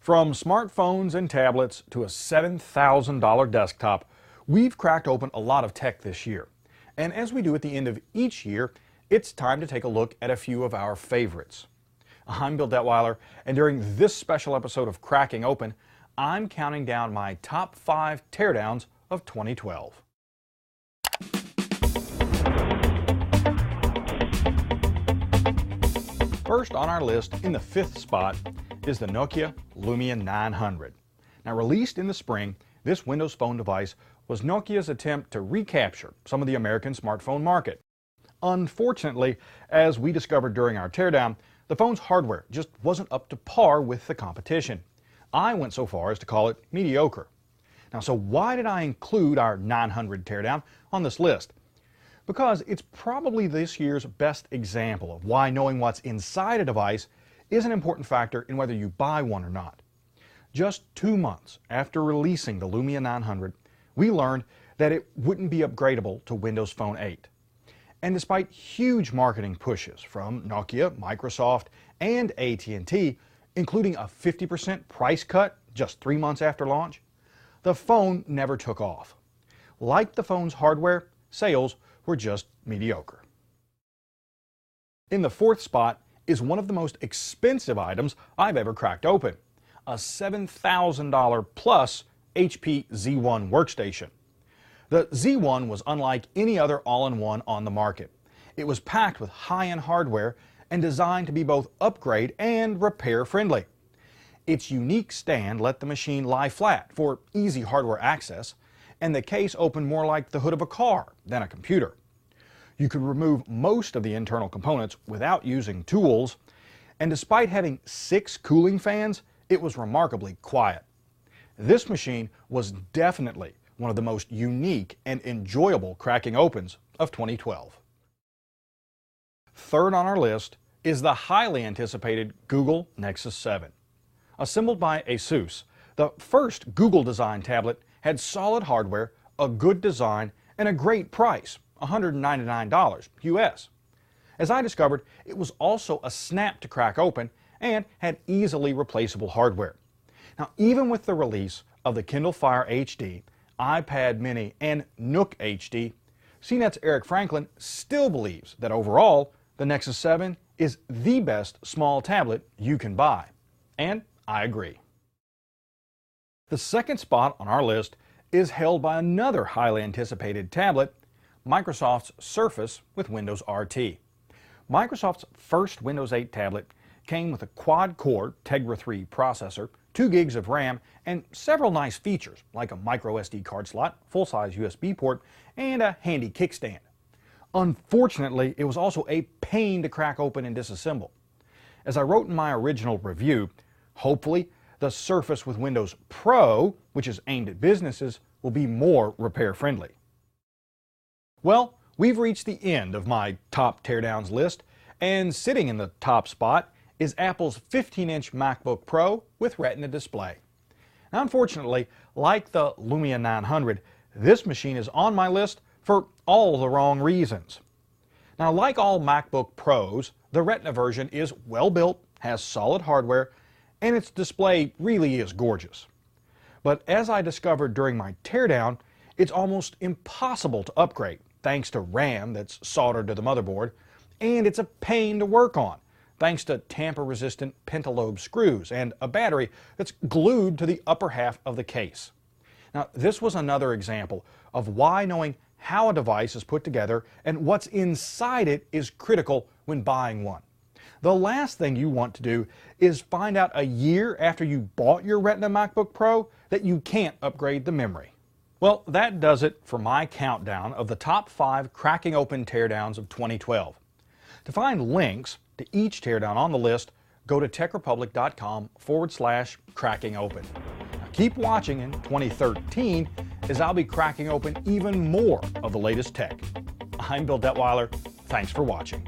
From smartphones and tablets to a $7,000 desktop, we've cracked open a lot of tech this year. And as we do at the end of each year, it's time to take a look at a few of our favorites. I'm Bill Detweiler, and during this special episode of Cracking Open, I'm counting down my top 5 teardowns of 2012. First on our list, in the 5th spot, is the Nokia Lumia 900. Now, released in the spring, this Windows Phone device was Nokia's attempt to recapture some of the American smartphone market. Unfortunately, as we discovered during our teardown, the phone's hardware just wasn't up to par with the competition. I went so far as to call it mediocre. Now, so why did I include our 900 teardown on this list? Because it's probably this year's best example of why knowing what's inside a device is an important factor in whether you buy one or not. Just 2 months after releasing the Lumia 900, we learned that it wouldn't be upgradable to Windows Phone 8. And despite huge marketing pushes from Nokia, Microsoft, and AT&T, including a 50% price cut just 3 months after launch, the phone never took off. Like the phone's hardware, sales were just mediocre. In the 4th spot is one of the most expensive items I've ever cracked open, a $7,000 plus HP Z1 workstation. The Z1 was unlike any other all-in-one on the market. It was packed with high-end hardware and designed to be both upgrade and repair-friendly. Its unique stand let the machine lie flat for easy hardware access, and the case opened more like the hood of a car than a computer. You could remove most of the internal components without using tools, and despite having 6 cooling fans, it was remarkably quiet. This machine was definitely one of the most unique and enjoyable cracking opens of 2012. Third on our list is the highly anticipated Google Nexus 7. Assembled by ASUS, the first Google-designed tablet had solid hardware, a good design, and a great price, $199 US. As I discovered, it was also a snap to crack open and had easily replaceable hardware. Now, even with the release of the Kindle Fire HD, iPad Mini, and Nook HD, CNET's Eric Franklin still believes that overall, the Nexus 7 is the best small tablet you can buy. And I agree. The 2nd spot on our list is held by another highly anticipated tablet, Microsoft's Surface with Windows RT. Microsoft's first Windows 8 tablet came with a quad-core Tegra 3 processor, 2 gigs of RAM, and several nice features like a micro SD card slot, full-size USB port, and a handy kickstand. Unfortunately, it was also a pain to crack open and disassemble. As I wrote in my original review, hopefully the Surface with Windows Pro, which is aimed at businesses, will be more repair-friendly. Well, we've reached the end of my top teardowns list, and sitting in the top spot is Apple's 15-inch MacBook Pro with Retina display. Now, unfortunately, like the Lumia 900, this machine is on my list for all the wrong reasons. Now, like all MacBook Pros, the Retina version is well built, has solid hardware, and its display really is gorgeous. But as I discovered during my teardown, it's almost impossible to upgrade thanks to RAM that's soldered to the motherboard, and it's a pain to work on thanks to tamper-resistant pentalobe screws and a battery that's glued to the upper half of the case. Now, this was another example of why knowing how a device is put together and what's inside it is critical when buying one. The last thing you want to do is find out a year after you bought your Retina MacBook Pro that you can't upgrade the memory. Well, that does it for my countdown of the top 5 cracking open teardowns of 2012. To find links to each teardown on the list, go to techrepublic.com/crackingopen. Now, keep watching in 2013 as I'll be cracking open even more of the latest tech. I'm Bill Detweiler. Thanks for watching.